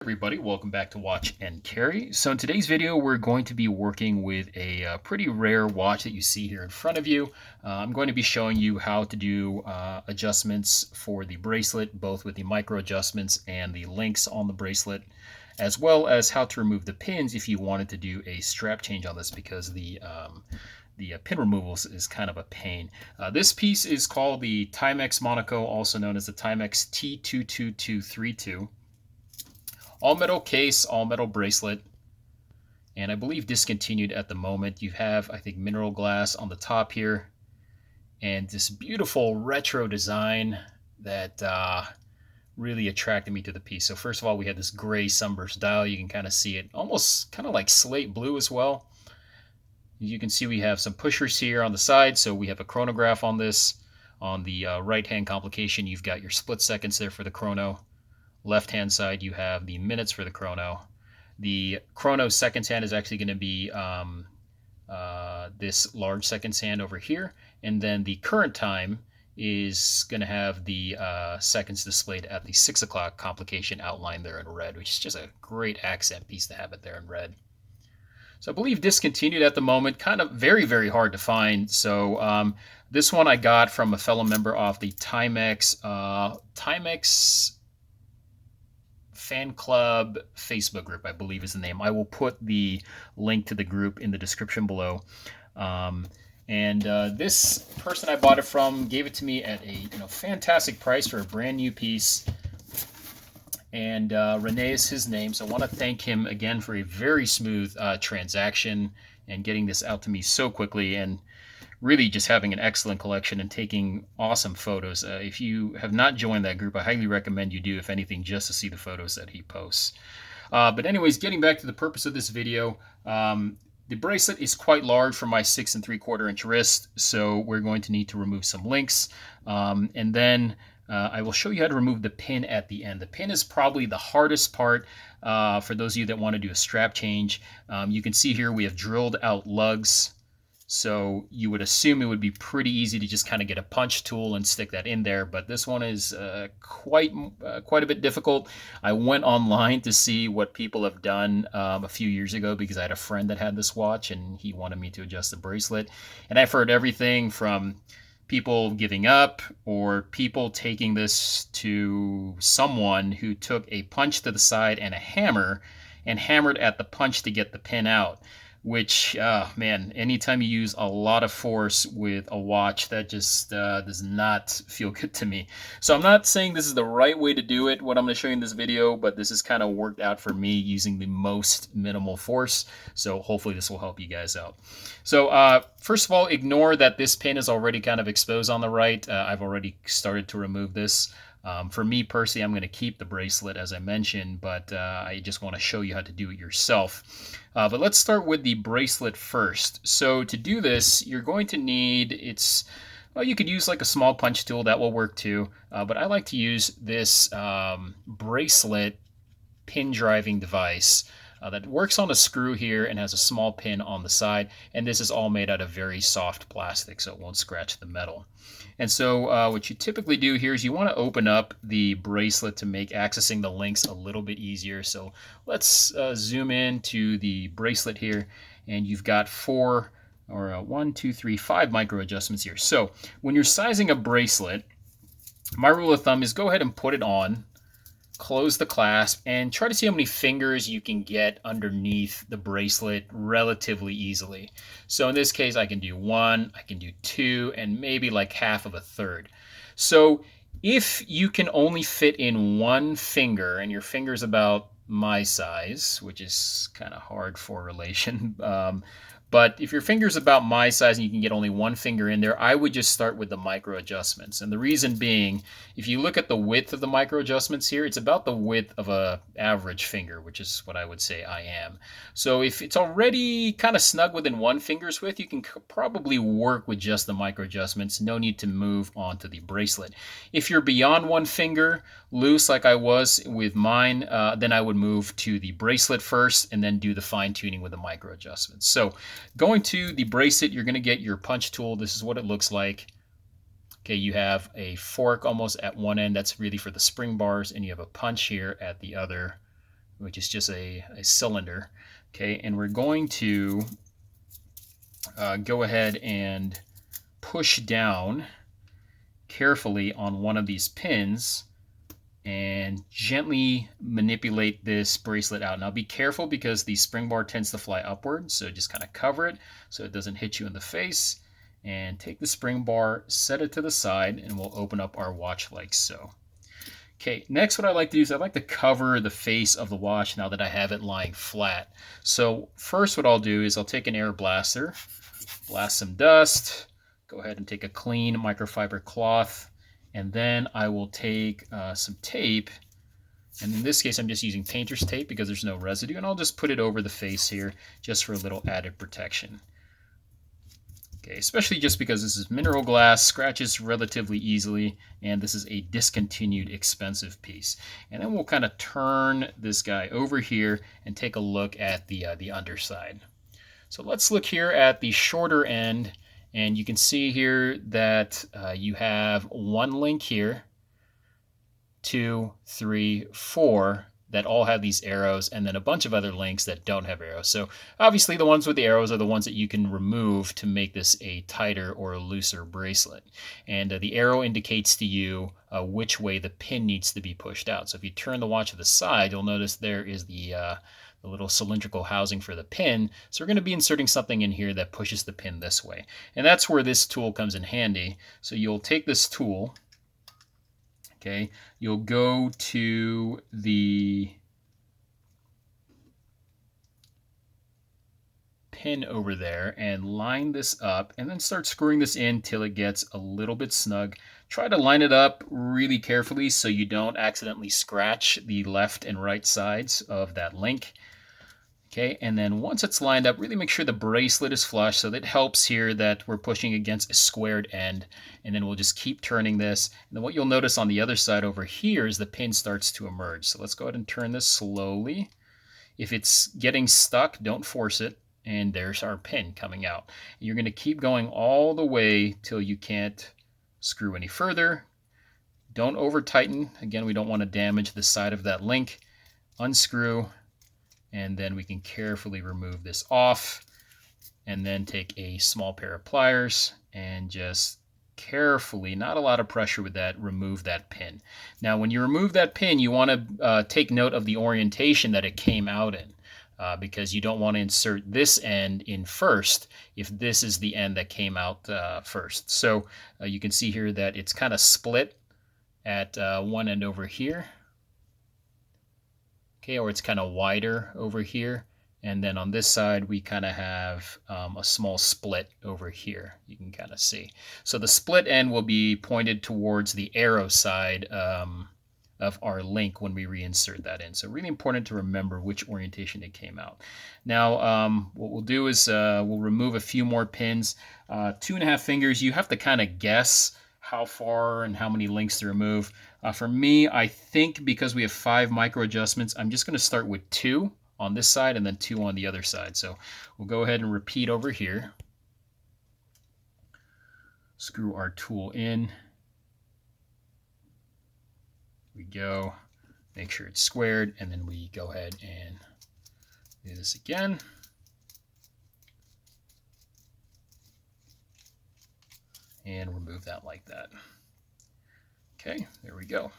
Everybody, welcome back to Watch and Carry. So in today's video, we're going to be working with a pretty rare watch that you see here in front of you. I'm going to be showing you how to do adjustments for the bracelet, both with the micro adjustments and the links on the bracelet, as well as how to remove the pins if you wanted to do a strap change on this, because the pin removals is kind of a pain. This piece is called the Timex Monaco, also known as the Timex T22232. All metal case, all metal bracelet, and I believe discontinued at the moment. You have, I think, mineral glass on the top here, and this beautiful retro design that really attracted me to the piece. So first of all, we had this gray sunburst dial. You can kind of see it almost kind of like slate blue as well. You can see we have some pushers here on the side, so we have a chronograph on this. On the right-hand complication, you've got your split seconds there for the chrono. Left-hand side, you have the minutes for the chrono. The chrono seconds hand is actually going to be this large seconds hand over here. And then the current time is going to have the seconds displayed at the 6 o'clock complication outlined there in red, which is just a great accent piece to have it there in red. So I believe discontinued at the moment, kind of very, very hard to find. So this one I got from a fellow member of the Timex fan club Facebook group, I believe is the name. I will put the link to the group in the description below. This person I bought it from gave it to me at a fantastic price for a brand new piece. And Renee is his name, so I want to thank him again for a very smooth transaction and getting this out to me so quickly, and really just having an excellent collection and taking awesome photos. If you have not joined that group, I highly recommend you do, if anything, just to see the photos that he posts. But anyways, getting back to the purpose of this video, the bracelet is quite large for my 6 3/4 inch wrist, so we're going to need to remove some links. And then I will show you how to remove the pin at the end. The pin is probably the hardest part for those of you that want to do a strap change. You can see here we have drilled out lugs. So you would assume it would be pretty easy to just kind of get a punch tool and stick that in there, but this one is quite a bit difficult. I went online to see what people have done a few years ago, because I had a friend that had this watch and he wanted me to adjust the bracelet. And I've heard everything from people giving up, or people taking this to someone who took a punch to the side and a hammer and hammered at the punch to get the pin out. Which, man, anytime you use a lot of force with a watch, that just does not feel good to me. So I'm not saying this is the right way to do it, what I'm going to show you in this video, but this has kind of worked out for me using the most minimal force. So hopefully this will help you guys out. So first of all, ignore that this pin is already kind of exposed on the right. I've already started to remove this. For me personally, I'm going to keep the bracelet as I mentioned, but I just want to show you how to do it yourself. But let's start with the bracelet first. So to do this, you're going to need, well, you could use like a small punch tool, that will work too. But I like to use this bracelet pin driving device that works on a screw here and has a small pin on the side. And this is all made out of very soft plastic, so it won't scratch the metal. And so what you typically do here is you want to open up the bracelet to make accessing the links a little bit easier. So let's zoom in to the bracelet here, and you've got 5 micro adjustments here. So when you're sizing a bracelet, my rule of thumb is go ahead and put it on, close the clasp, and try to see how many fingers you can get underneath the bracelet relatively easily. So in this case, I can do 1, I can do 2, and maybe like half of a third. So if you can only fit in 1 finger, and your finger's about my size, which is kind of hard for relation, but if your finger's about my size and you can get only 1 finger in there, I would just start with the micro adjustments. And the reason being, if you look at the width of the micro adjustments here, it's about the width of an average finger, which is what I would say I am. So if it's already kind of snug within 1 finger's width, you can probably work with just the micro adjustments. No need to move on to the bracelet. If you're beyond 1 finger, loose like I was with mine, then I would move to the bracelet first and then do the fine tuning with the micro adjustments. So going to the bracelet, you're going to get your punch tool. This is what it looks like. Okay, you have a fork almost at one end. That's really for the spring bars, and you have a punch here at the other which is just a cylinder. Okay, and we're going to go ahead and push down carefully on one of these pins and gently manipulate this bracelet out. Now be careful because the spring bar tends to fly upward, so just kind of cover it so it doesn't hit you in the face. And take the spring bar, set it to the side, and we'll open up our watch like so. Okay, next what I like to do is I like to cover the face of the watch now that I have it lying flat. So first what I'll do is I'll take an air blaster, blast some dust, go ahead and take a clean microfiber cloth, and then I will take some tape, and in this case I'm just using painter's tape because there's no residue, and I'll just put it over the face here just for a little added protection. Okay, especially just because this is mineral glass, scratches relatively easily, and this is a discontinued expensive piece. And then we'll kind of turn this guy over here and take a look at the underside. So let's look here at the shorter end. And you can see here that you have one link here, 2, 3, 4 that all have these arrows, and then a bunch of other links that don't have arrows. So obviously the ones with the arrows are the ones that you can remove to make this a tighter or a looser bracelet. And the arrow indicates to you which way the pin needs to be pushed out. So if you turn the watch to the side, you'll notice there is the little cylindrical housing for the pin. So we're going to be inserting something in here that pushes the pin this way. And that's where this tool comes in handy. So you'll take this tool, okay, you'll go to the pin over there and line this up and then start screwing this in till it gets a little bit snug. Try to line it up really carefully so you don't accidentally scratch the left and right sides of that link. Okay, and then once it's lined up, really make sure the bracelet is flush. So that helps here that we're pushing against a squared end. And then we'll just keep turning this. And then what you'll notice on the other side over here is the pin starts to emerge. So let's go ahead and turn this slowly. If it's getting stuck, don't force it. And there's our pin coming out. You're going to keep going all the way till you can't screw any further. Don't over tighten. Again, we don't want to damage the side of that link. Unscrew. And then we can carefully remove this off, and then take a small pair of pliers and just carefully, not a lot of pressure with that, remove that pin. Now when you remove that pin, you want to take note of the orientation that it came out in, because you don't want to insert this end in first if this is the end that came out first. So you can see here that it's kind of split at one end over here. Okay, or it's kind of wider over here, and then on this side we kind of have a small split over here. You can kind of see. So the split end will be pointed towards the arrow side of our link when we reinsert that in. So really important to remember which orientation it came out. Now what we'll do is we'll remove a few more pins. 2.5 fingers. You have to kind of guess how far and how many links to remove. For me, I think because we have 5 micro adjustments, I'm just going to start with 2 on this side and then 2 on the other side. So we'll go ahead and repeat over here. Screw our tool in. We go, make sure it's squared, and then we go ahead and do this again. And remove that like that. Okay, there we go.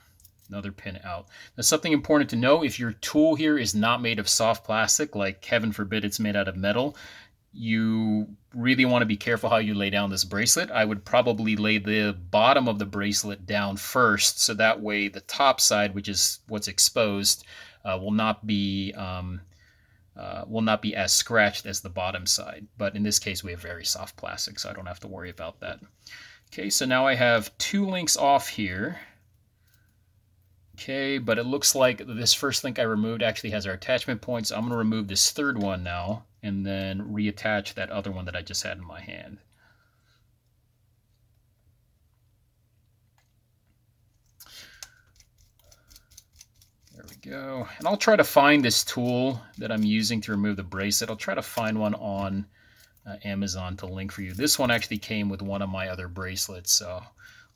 Another pin out. Now something important to know, if your tool here is not made of soft plastic, like heaven forbid it's made out of metal, you really want to be careful how you lay down this bracelet. I would probably lay the bottom of the bracelet down first, so that way the top side, which is what's exposed, will not be as scratched as the bottom side. But in this case, we have very soft plastic, so I don't have to worry about that. Okay, so now I have 2 links off here. Okay, but it looks like this first link I removed actually has our attachment point, so I'm going to remove this third one now and then reattach that other one that I just had in my hand. There we go. And I'll try to find this tool that I'm using to remove the bracelet. I'll try to find one on Amazon to link for you. This one actually came with one of my other bracelets, so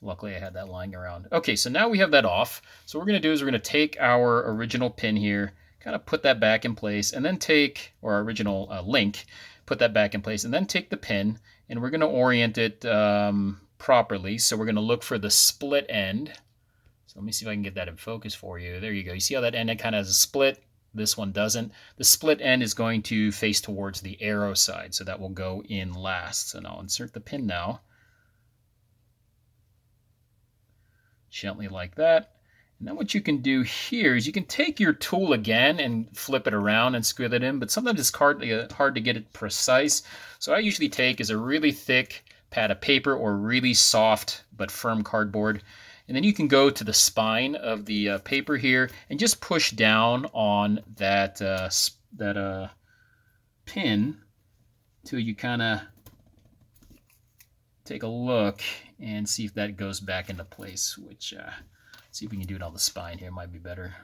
luckily I had that lying around. Okay, so now we have that off. So what we're going to do is we're going to take our original pin here, kind of put that back in place, and then take, or our original link, put that back in place, and then take the pin, and we're going to orient it properly. So we're going to look for the split end. So let me see if I can get that in focus for you. There you go. You see how that end kind of has a split? This one doesn't. The split end is going to face towards the arrow side, so that will go in last. So now I'll insert the pin now. Gently like that. And then what you can do here is you can take your tool again and flip it around and squeeze it in, but sometimes it's hard to get it precise. So what I usually take is a really thick pad of paper or really soft but firm cardboard. And then you can go to the spine of the paper here and just push down on that, pin till you kind of take a look and see if that goes back into place, which, see if we can do it on the spine here, might be better.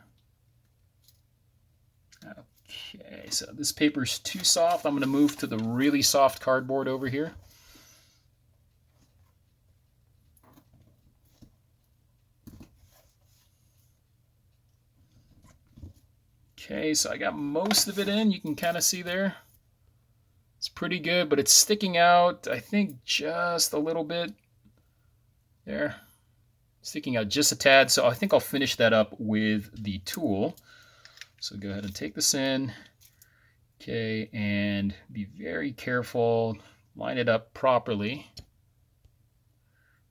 Okay, so this paper's too soft. I'm going to move to the really soft cardboard over here. Okay, so I got most of it in. You can kind of see there. It's pretty good, but it's sticking out, I think, just a little bit. There. Sticking out just a tad, so I think I'll finish that up with the tool. So go ahead and take this in. Okay, and be very careful. Line it up properly.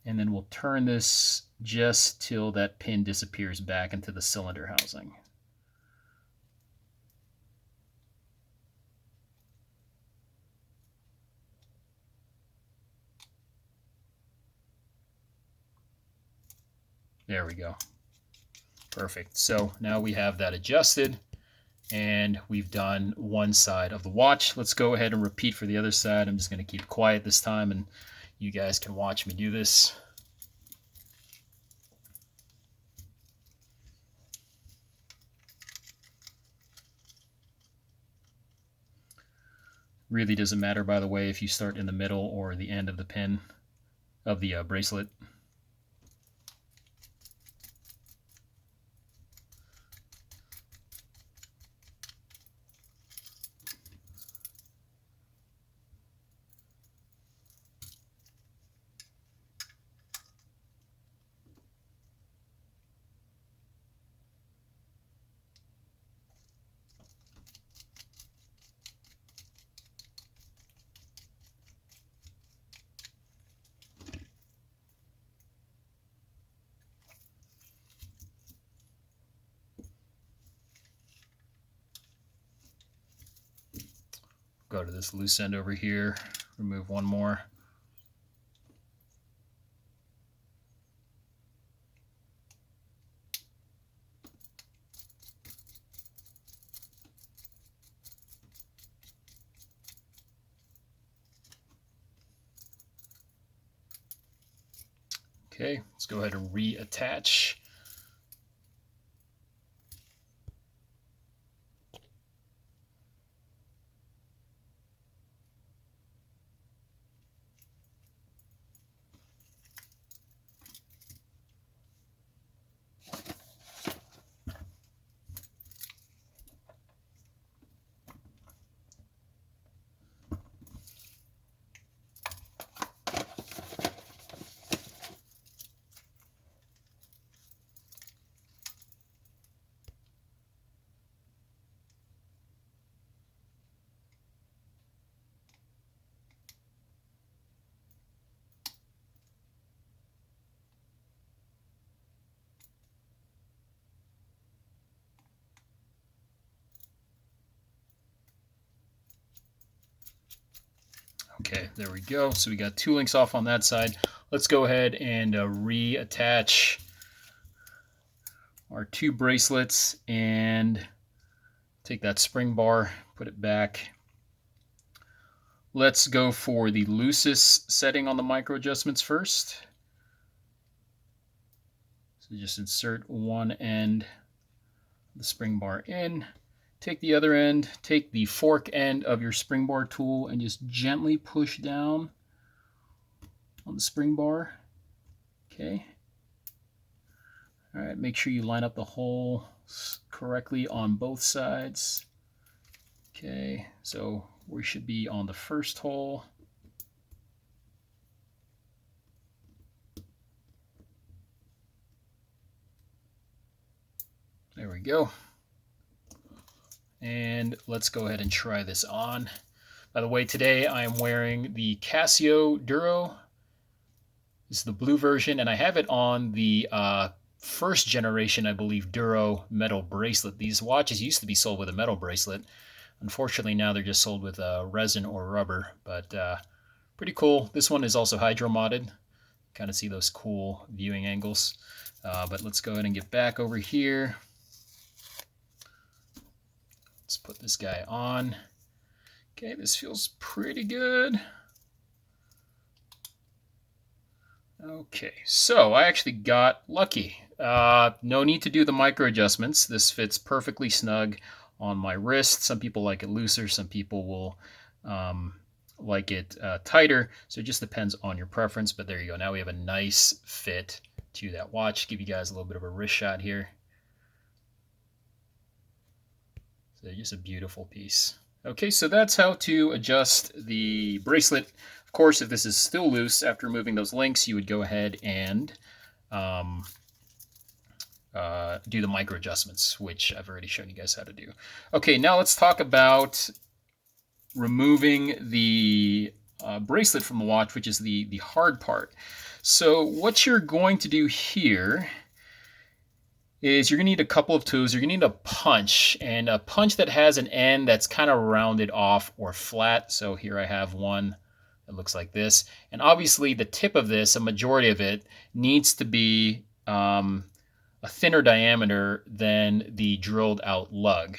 And then we'll turn this just till that pin disappears back into the cylinder housing. There we go. Perfect. So now we have that adjusted and we've done one side of the watch. Let's go ahead and repeat for the other side. I'm just going to keep quiet this time and you guys can watch me do this. Really doesn't matter, by the way, if you start in the middle or the end of the pin of the bracelet. Go to this loose end over here, remove one more. Okay, let's go ahead and reattach. Okay, there we go. So we got two links off on that side. Let's go ahead and reattach our two bracelets and take that spring bar, put it back. Let's go for the loosest setting on the micro adjustments first. So just insert one end of the spring bar in. Take the other end, take the fork end of your spring bar tool and just gently push down on the spring bar. Okay. All right, make sure you line up the whole correctly on both sides. Okay, so we should be on the first hole. There we go. And let's go ahead and try this on. By the way, today I am wearing the Casio Duro. This is the blue version, and I have it on the first generation, I believe, Duro metal bracelet. These watches used to be sold with a metal bracelet. Unfortunately, now they're just sold with resin or rubber, but pretty cool. This one is also hydro modded. Kind of see those cool viewing angles. But let's go ahead and get back over here. Let's put this guy on. Okay, this feels pretty good. Okay, so I actually got lucky. No need to do the micro adjustments. This fits perfectly snug on my wrist. Some people like it looser, some people will like it tighter. So it just depends on your preference, but there you go. Now we have a nice fit to that watch. Give you guys a little bit of a wrist shot here. So just a beautiful piece. Okay, so that's how to adjust the bracelet. Of course, if this is still loose after removing those links, you would go ahead and do the micro adjustments, which I've already shown you guys how to do. Okay, now let's talk about removing the bracelet from the watch, which is the hard part. So what you're going to do here is you're going to need a couple of tools. You're going to need a punch, and a punch that has an end that's kind of rounded off or flat. So here I have one that looks like this. And obviously the tip of this, a majority of it, needs to be a thinner diameter than the drilled out lug.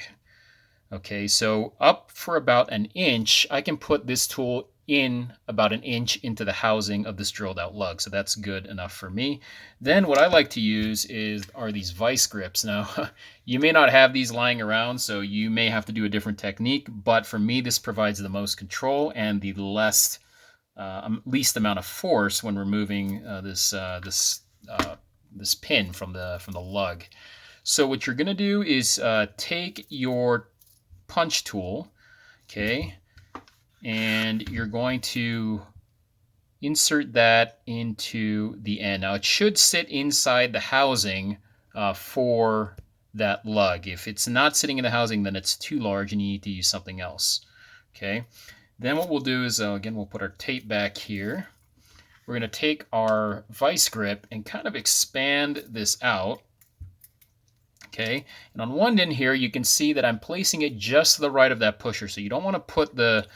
Okay, so up for about an inch, I can put this tool in about an inch into the housing of this drilled out lug. So that's good enough for me. Then what I like to use are these vice grips. Now, you may not have these lying around, so you may have to do a different technique, but for me, this provides the most control and the least amount of force when removing this pin from the lug. So what you're gonna do is take your punch tool, okay, and you're going to insert that into the end. Now it should sit inside the housing for that lug. If it's not sitting in the housing, then it's too large and you need to use something else. Okay, then what we'll do is again, we'll put our tape back here. We're going to take our vice grip and kind of expand this out. Okay, and on one end here, you can see that I'm placing it just to the right of that pusher. So you don't want to put the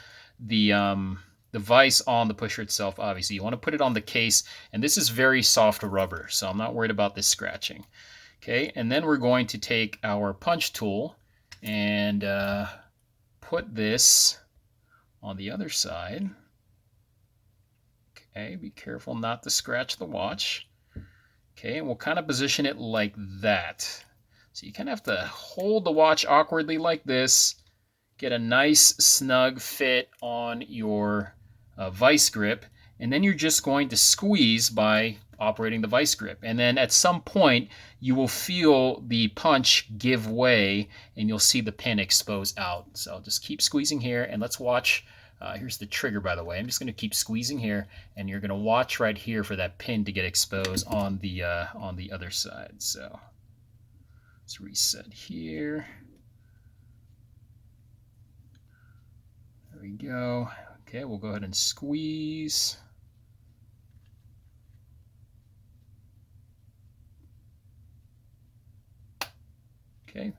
vice on the pusher itself, obviously. You want to put it on the case, and this is very soft rubber, so I'm not worried about this scratching. Okay, and then we're going to take our punch tool and put this on the other side. Okay, be careful not to scratch the watch. Okay, and we'll kind of position it like that. So you kind of have to hold the watch awkwardly like this, get a nice snug fit on your vice grip, and then you're just going to squeeze by operating the vice grip. And then at some point, you will feel the punch give way and you'll see the pin expose out. So just keep squeezing here, and let's watch. Here's the trigger, by the way. I'm just going to keep squeezing here, and you're going to watch right here for that pin to get exposed on the other side. So let's reset here. There we go. Okay, we'll go ahead and squeeze. Okay.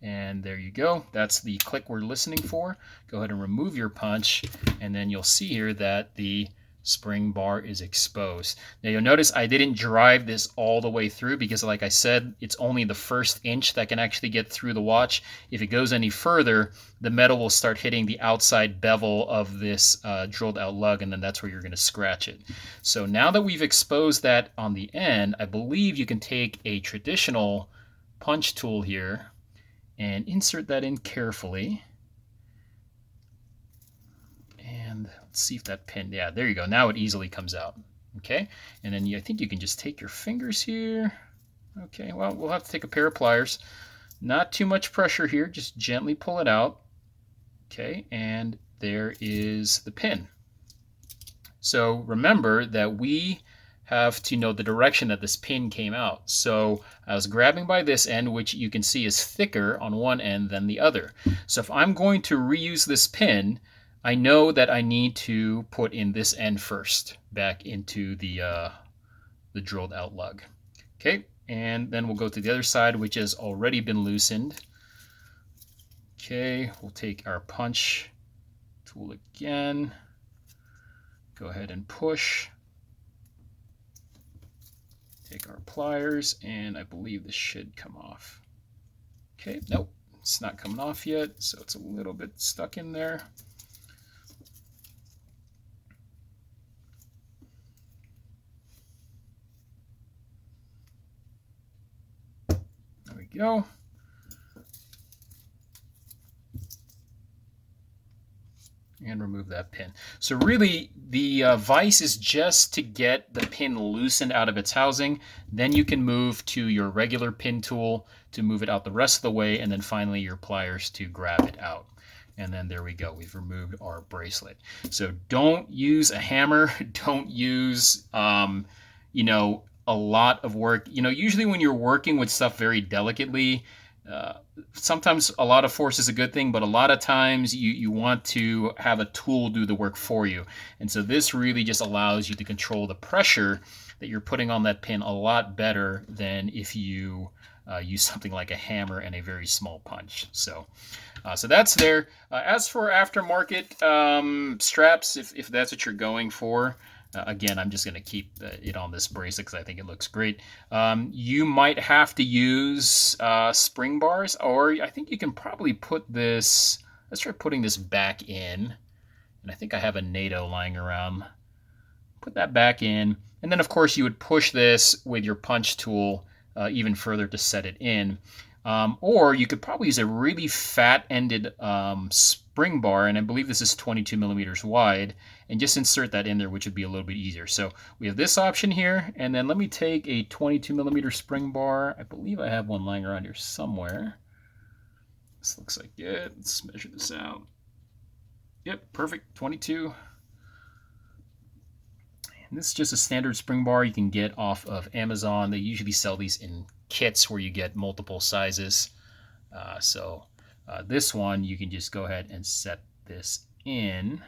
And there you go. That's the click we're listening for. Go ahead and remove your punch, and then you'll see here that the spring bar is exposed. Now you'll notice I didn't drive this all the way through because, like I said, it's only the first inch that can actually get through the watch. If it goes any further, the metal will start hitting the outside bevel of this drilled out lug, and then that's where you're going to scratch it. So now that we've exposed that on the end, I believe you can take a traditional punch tool here and insert that in carefully. And let's see if that pin, yeah, there you go. Now it easily comes out. Okay, and then I think you can just take your fingers here Okay, well, we'll have to take a pair of pliers. Not too much pressure here, just gently pull it out. Okay, and there is the pin. So remember that we have to know the direction that this pin came out. So I was grabbing by this end, which you can see is thicker on one end than the other. So if I'm going to reuse this pin, I know that I need to put in this end first, back into the drilled out lug. Okay, and then we'll go to the other side, which has already been loosened. Okay, we'll take our punch tool again. Go ahead and push. Take our pliers, and I believe this should come off. Okay, nope, it's not coming off yet, so it's a little bit stuck in there. There we go. And remove that pin. So really, the vise is just to get the pin loosened out of its housing. Then you can move to your regular pin tool to move it out the rest of the way, and then finally your pliers to grab it out. And then there we go. We've removed our bracelet. So don't use a hammer. Don't use, you know, a lot of work. You know, usually when you're working with stuff very delicately, sometimes a lot of force is a good thing, but a lot of times you want to have a tool do the work for you. And so this really just allows you to control the pressure that you're putting on that pin a lot better than if you use something like a hammer and a very small punch. So that's there. As for aftermarket straps, if that's what you're going for, again, I'm just going to keep it on this bracelet because I think it looks great. You might have to use spring bars, or I think you can probably put this, let's try putting this back in. And I think I have a NATO lying around. Put that back in. And then, of course, you would push this with your punch tool even further to set it in. Or you could probably use a really fat-ended spring bar, and I believe this is 22 millimeters wide, and just insert that in there, which would be a little bit easier. So we have this option here, and then let me take a 22 millimeter spring bar. I believe I have one lying around here somewhere. This looks like it. Let's measure this out. Yep, perfect, 22. And this is just a standard spring bar you can get off of Amazon. They usually sell these in kits where you get multiple sizes. This one, you can just go ahead and set this in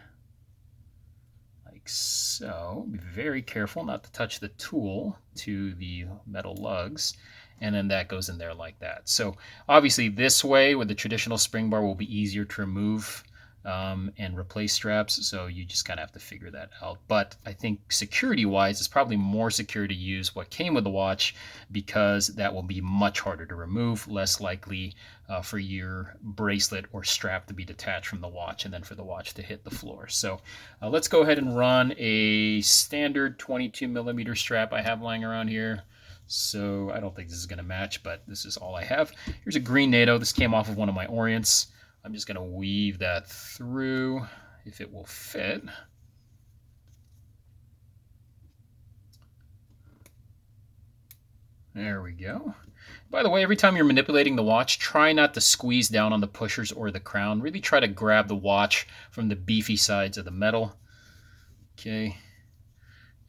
like so. Be very careful not to touch the tool to the metal lugs. And then that goes in there like that. So obviously this way with the traditional spring bar will be easier to remove and replace straps, so you just kind of have to figure that out. But I think security-wise, it's probably more secure to use what came with the watch, because that will be much harder to remove, less likely for your bracelet or strap to be detached from the watch and then for the watch to hit the floor. So let's go ahead and run a standard 22 millimeter strap I have lying around here. So I don't think this is going to match, but this is all I have. Here's a green NATO. This came off of one of my Orients. I'm just going to weave that through if it will fit. There we go. By the way, every time you're manipulating the watch, try not to squeeze down on the pushers or the crown. Really try to grab the watch from the beefy sides of the metal. Okay.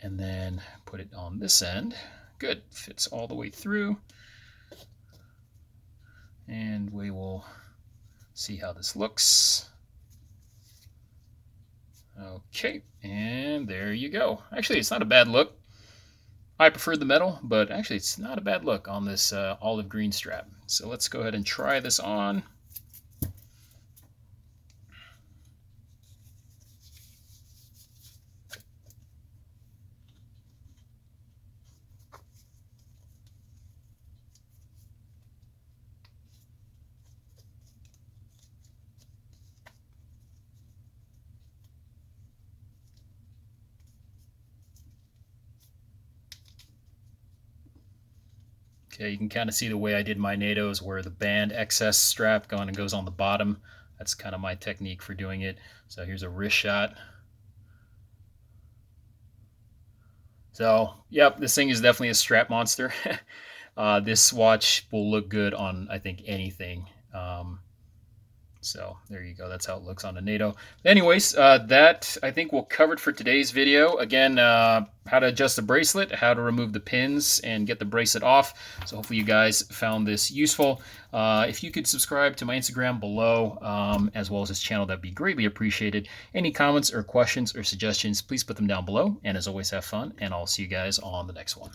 And then put it on this end. Good. Fits all the way through. And we will see how this looks. Okay, and there you go. Actually, it's not a bad look. I prefer the metal, but actually it's not a bad look on this olive green strap. So let's go ahead and try this on. Okay, you can kind of see the way I did my NATOs, where the band excess strap goes on the bottom. That's kind of my technique for doing it. So here's a wrist shot. So, yep, this thing is definitely a strap monster. This watch will look good on, I think, anything. So there you go. That's how it looks on a NATO. Anyways, that I think we'll cover it for today's video. Again, how to adjust the bracelet, how to remove the pins and get the bracelet off. So hopefully you guys found this useful. If you could subscribe to my Instagram below, as well as this channel, that'd be greatly appreciated. Any comments or questions or suggestions, please put them down below. And as always, have fun, and I'll see you guys on the next one.